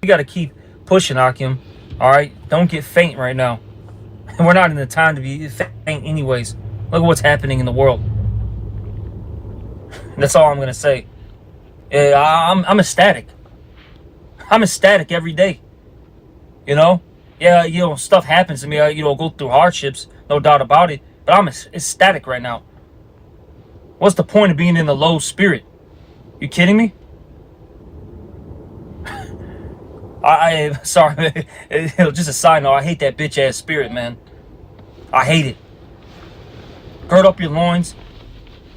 We got to keep pushing, Akim. All right? Don't get faint right now. And we're not in the time to be faint anyways. Look at what's happening in the world. That's all I'm going to say. I'm ecstatic. I'm ecstatic every day. You know? Yeah, stuff happens to me. I, go through hardships, no doubt about it. But I'm ecstatic right now. What's the point of being in the low spirit? You kidding me? Sorry, just a side note. I hate that bitch ass spirit, man. I hate it. Gird up your loins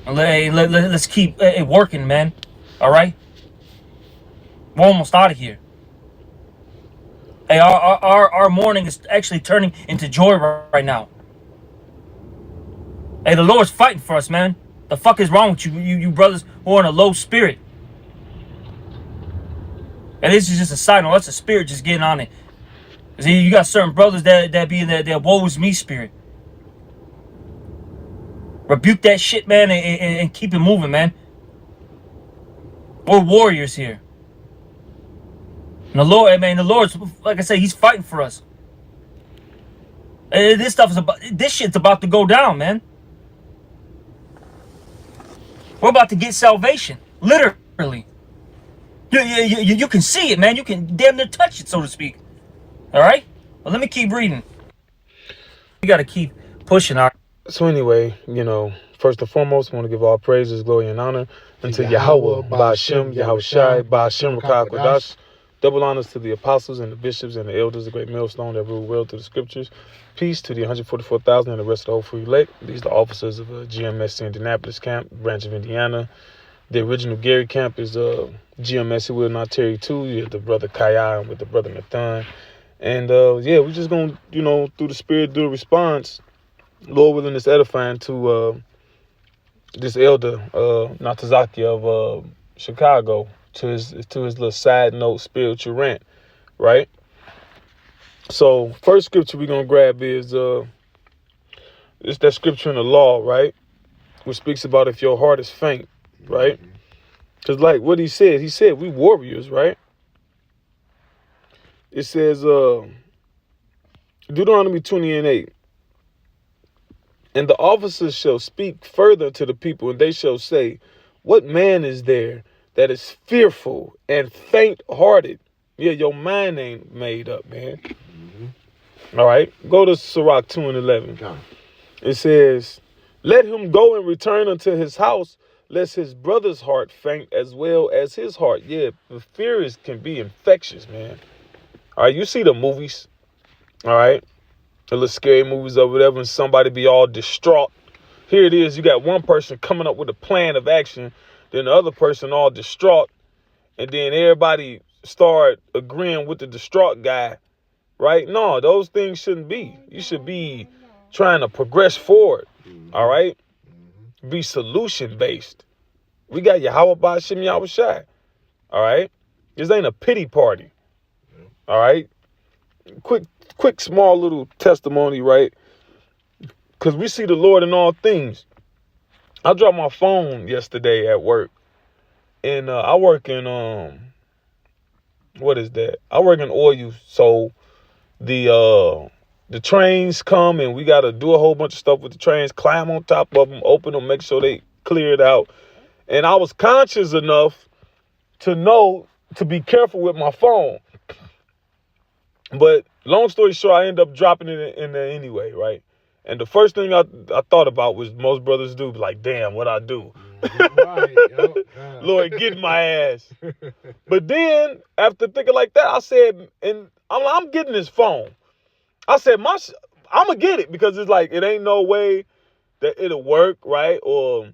and let's keep it working, man. All right, we're almost out of here. Hey, our morning is actually turning into joy right now. Hey, the Lord's fighting for us, man. The fuck is wrong with you brothers who are in a low spirit? And this is just a side note. That's a spirit just getting on it. See, you got certain brothers that be in that woe is me spirit. Rebuke that shit, man, and keep it moving, man. We're warriors here. And the Lord's, like I say, He's fighting for us. And this shit's about to go down, man. We're about to get salvation, literally. You can see it, man. You can damn near touch it, so to speak. All right? Well, let me keep reading. We got to keep pushing. So anyway, first and foremost, I want to give all praises, glory, and honor unto Yahweh, Ba'ashem, Yahushai, Ba'ashem, Rakah, Kodash. Double honors to the apostles and the bishops and the elders, the great millstone that rule well through the scriptures. Peace to the 144,000 and the rest of the whole free elect. These are the officers of GMS Indianapolis camp, branch of Indiana. The original Gary camp is GMS Will Not Tarry too. You have the brother Kaya with the brother Nathan. And we're just going to, through the spirit, do a response. Lord willing, it's edifying to this elder, Natazaki of Chicago, to his little side note spiritual rant, right? So first scripture we're gonna grab is it's that scripture in the law, right? Which speaks about if your heart is faint, right? Because like what he said we warriors, right? It says Deuteronomy 20:8. And the officers shall speak further to the people, and they shall say, what man is there that is fearful and faint-hearted? Yeah, your mind ain't made up, man. Mm-hmm. All right, go to Sirach 2:11. Okay. It says, let him go and return unto his house, lest his brother's heart faint as well as his heart. Yeah, the fear can be infectious, man. All right, you see the movies, all right? The little scary movies or whatever, and somebody be all distraught. Here it is, you got one person coming up with a plan of action, then the other person all distraught, and then everybody start agreeing with the distraught guy, right? No, those things shouldn't be. You should be trying to progress forward, all right? Be solution-based. We got Yahweh Ba'ashem Yahushai, all right? This ain't a pity party, all right? Quick, small little testimony, right? Because we see the Lord in all things. I dropped my phone yesterday at work. And I work in, what is that? I work in oil. So the trains come and we got to do a whole bunch of stuff with the trains, climb on top of them, open them, make sure they clear it out. And I was conscious enough to know to be careful with my phone. But long story short, I ended up dropping it in there anyway, right? And the first thing I thought about was most brothers do, like, damn, what I do? Right, Lord, get my ass. But then, after thinking like that, I said, and I'm getting this phone. I said, I'm going to get it because it's like, it ain't no way that it'll work, right? Or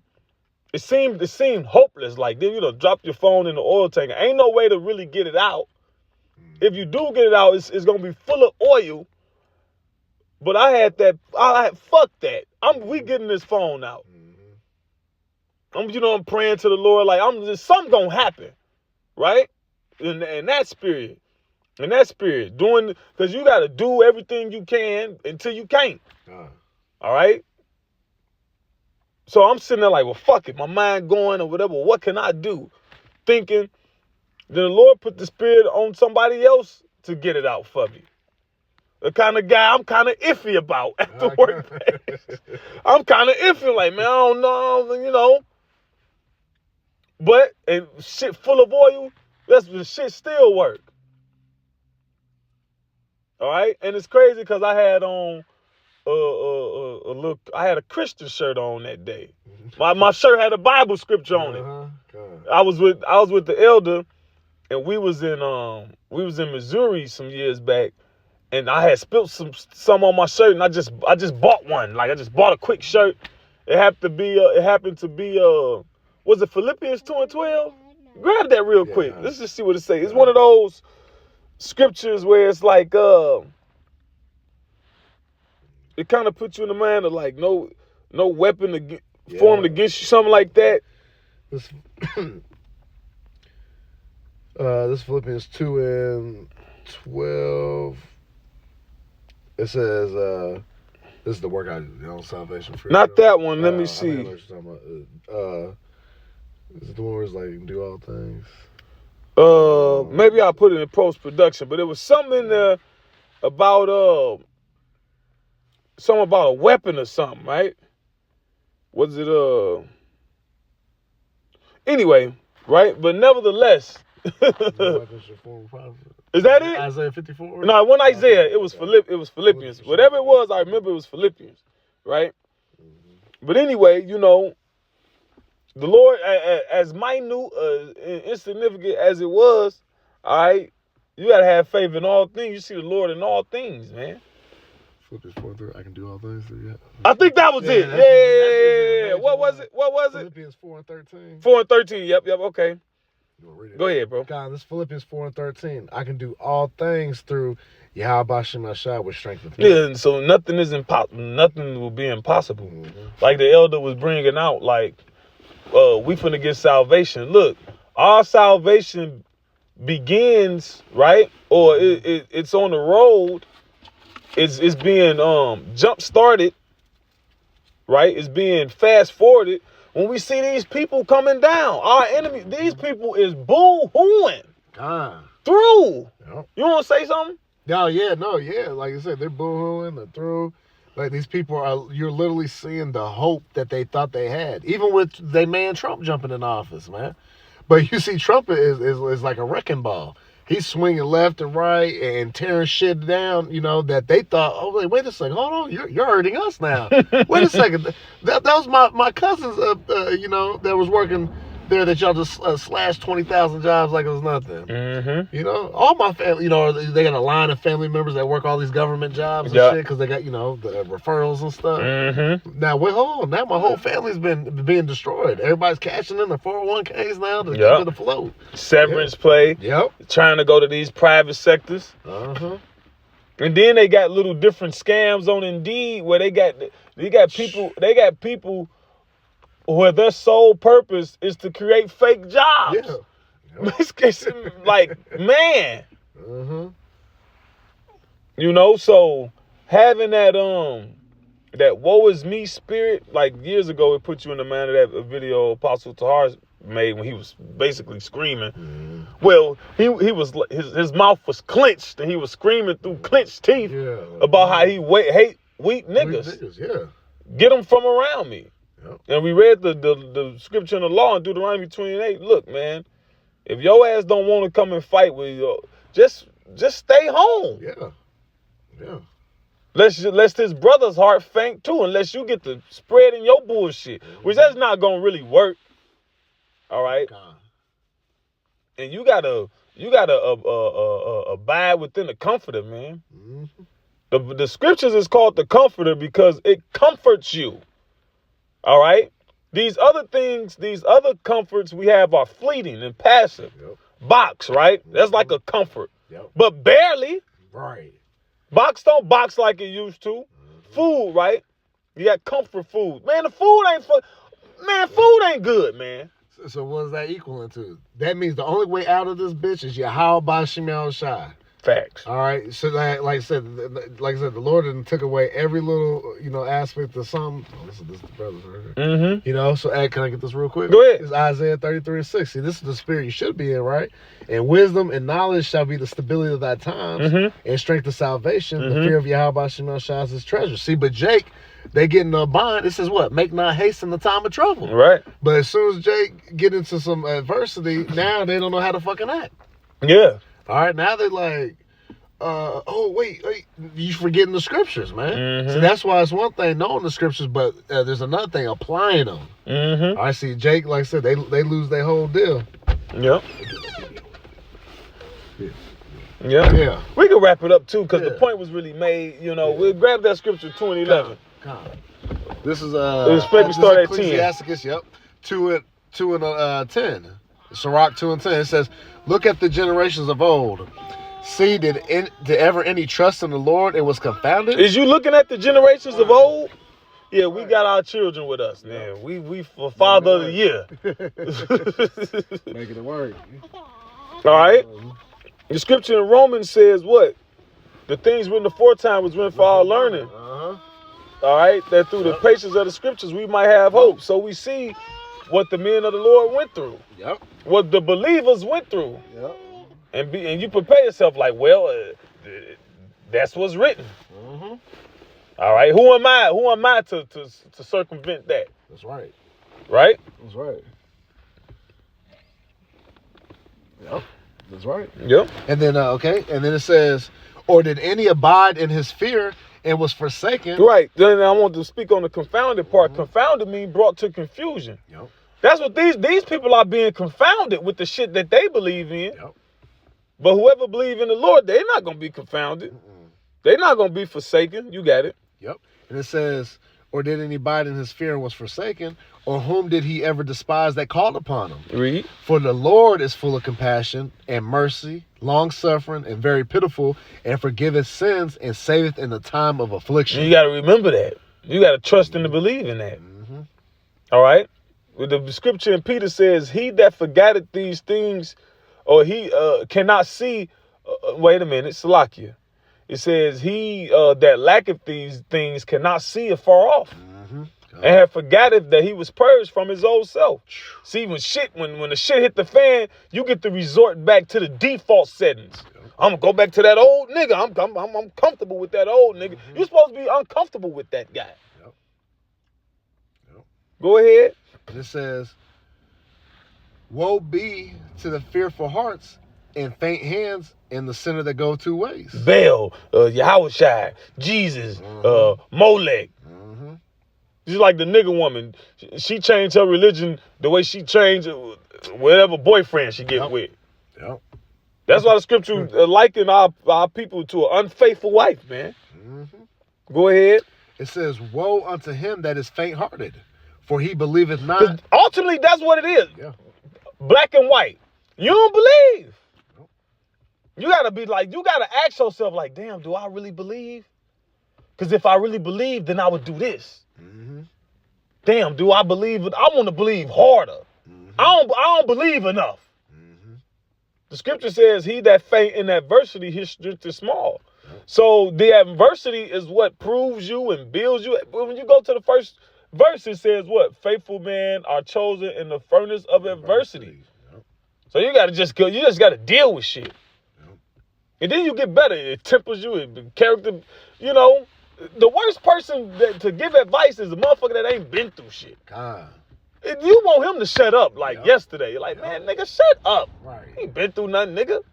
it seemed hopeless. Like, then drop your phone in the oil tank. Ain't no way to really get it out. If you do get it out, it's going to be full of oil. But fuck that. We getting this phone out. I'm praying to the Lord, like, something going to happen, right? In that spirit. In that spirit. Because you got to do everything you can until you can't. All right? So I'm sitting there like, well, fuck it. My mind going or whatever. What can I do? Thinking. then the Lord put the spirit on somebody else to get it out for me. The kind of guy I'm kind of iffy about at the workplace. I'm kind of iffy, like, man, I don't know, you know. But and shit full of oil, that's the shit still work. All right, and it's crazy because I had on I had a Christian shirt on that day. My shirt had a Bible scripture on it. I was with the elder, and we was in Missouri some years back. And I had spilled some on my shirt, and I just bought one. Like, I just bought a quick shirt. It happened to be was it Philippians 2:12? Grab that real quick. Let's just see what it says. It's one of those scriptures where it's like it kind of puts you in the mind of like no weapon formed against you, something like that. This Philippians 2:12. It says, this is the work I do on salvation. Not that one. Let me see. Is it the one where it's like, do all things? Maybe I'll put it in post-production, but it was something in there about, something about a weapon or something, right? Was it, anyway, right? But nevertheless. Is that it? Isaiah 54? No, when Isaiah, it was Philippians. Whatever it was, I remember it was Philippians, right? But anyway, you know, the Lord, as minute, insignificant as it was, all right, you got to have faith in all things. You see the Lord in all things, man. Philippians 4:3, I can do all things through you. I think that was it. Yeah. What was it? Philippians 4:13. 4:13. Yep. Okay. Go ahead, bro. God, this Philippians 4:13. I can do all things through Yahweh Shemashah, which strengthens me. Yeah, and so nothing is impossible. Nothing will be impossible. Like the elder was bringing out, like, we finna get salvation. Look, our salvation begins, right? Or it's on the road. It's being jump started, right? It's being fast forwarded. When we see these people coming down, our enemies, these people is boo-hooing through. Yep. You want to say something? Like I said, they're boo-hooing, they're through. Like, these people you're literally seeing the hope that they thought they had. Even with they man Trump jumping in office, man. But you see Trump is like a wrecking ball. He's swinging left and right and tearing shit down, you know, that they thought, oh, wait a second, hold on, you're hurting us now. Wait a second. That was my cousins, you know, that was working there that y'all just slashed 20,000 jobs like it was nothing. Mm-hmm. You know, all my family, you know, they got a line of family members that work all these government jobs and shit because they got, you know, the referrals and stuff. Mm-hmm. Now, hold on. Now my whole family's being destroyed. Everybody's cashing in the 401ks now to keep it afloat. Severance play. Yep. Trying to go to these private sectors. Uh-huh. And then they got little different scams on Indeed where they got people where their sole purpose is to create fake jobs. Yeah. Like, man. Uh-huh. You know, so having that woe is me spirit, like years ago, it put you in the mind of that video Apostle Tahar made when he was basically screaming. Mm-hmm. Well, he was his mouth was clenched and he was screaming through clenched teeth about how he hate weak niggas. Get them from around me. Yep. And we read the scripture in the law in Deuteronomy 28. Look, man, if your ass don't want to come and fight with you, just stay home. Yeah. Lest his brother's heart faint too, unless you get to spreading your bullshit, which that's not gonna really work. All right. And you gotta abide within the comforter, man. Mm-hmm. The scriptures is called the comforter because it comforts you. All right. These other things, these other comforts we have are fleeting and passive. Yep. Box, right? That's like a comfort. Yep. But barely. Right. Box don't box like it used to. Mm-hmm. Food, right? You got comfort food. Man, the food ain't food ain't good, man. So what is that equaling to? That means the only way out of this bitch is Yahweh Shemashah. Facts. All right, so like I said, the Lord done took away every little aspect of some. Oh, this is the brothers right here. Mm-hmm. So can I get this real quick? Go ahead. It's Isaiah 33:6. See, this is the spirit you should be in, right? And wisdom and knowledge shall be the stability of thy times, and strength of salvation. The fear of Yahweh Shemel shines his treasure. See, but Jake, they get in a bind. It says what? Make not haste in the time of trouble. Right. But as soon as Jake get into some adversity, now they don't know how to fucking act. Yeah. All right, now they're like, oh, wait, you forgetting the scriptures, man. So that's why it's one thing knowing the scriptures, but there's another thing applying them. I see Jake, like I said, they lose their whole deal. Yep. Yeah. We can wrap it up too, because the point was really made. We'll grab that scripture 2:11. This is Maybe start at 10. Ecclesiasticus, 2 and 10. Sirach 2 and 10. It says, "Look at the generations of old. See, did ever any trust in the Lord? It was confounded." Is you looking at the generations of old? Yeah, we got our children with us, man. We for Father of the Year. Making it work. All right. The scripture in Romans says what? The things written aforetime was written for our learning. All right, that through the patience of the scriptures we might have hope. So we see what the men of the Lord went through. What the believers went through. And you prepare yourself like, well, that's what's written. All right, who am I to circumvent that? That's right. Right? That's right. Yep. That's right. Yep. And then and then it says, or did any abide in his fear and was forsaken? Right. Then I want to speak on the confounded part. Confounded means brought to confusion. Yep. That's what these people are being confounded with the shit that they believe in. Yep. But whoever believe in the Lord, they're not going to be confounded. They're not going to be forsaken. You got it. Yep. And it says, or did any abide in his fear and was forsaken? Or whom did he ever despise that called upon him? Read. For the Lord is full of compassion and mercy, long-suffering and very pitiful, and forgiveth sins and saveth in the time of affliction. And you got to remember that. You got to trust and to believe in that. All right? The scripture in Peter says, he that forgetteth these things, or he cannot see, wait a minute, Salakia. It says, he that lacketh these things cannot see afar off. And have forgotten that he was purged from his old self. See, when the shit hit the fan, you get to resort back to the default settings. I'm gonna go back to that old nigga. I'm comfortable with that old nigga. You're supposed to be uncomfortable with that guy. Go ahead. And it says, woe be to the fearful hearts and faint hands and the sinner that go two ways. Baal, Yahushua, Jesus, Molech. Just like the nigga woman. She changed her religion the way she changed whatever boyfriend she get with. That's why the scripture liken our people to an unfaithful wife, man. Go ahead. It says, woe unto him that is faint-hearted, for he believeth not. Ultimately, that's what it is. Black and white. You don't believe. You gotta ask yourself, like, damn, do I really believe? Because if I really believe, then I would do this. Damn, do I believe it? I want to believe harder. I don't believe enough. The scripture says, he that faint in adversity, his strength is small. So the adversity is what proves you and builds you. When you go to the first verse, it says what? Faithful men are chosen in the furnace of adversity. So you just got to deal with shit. And then you get better. It tempers you. It character, the worst person to give advice is a motherfucker that ain't been through shit. You want him to shut up like yesterday. You're like, man, nigga, shut up. Right. He ain't been through nothing, nigga.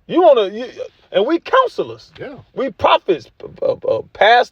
You want to, and we counselors. We prophets, pastors.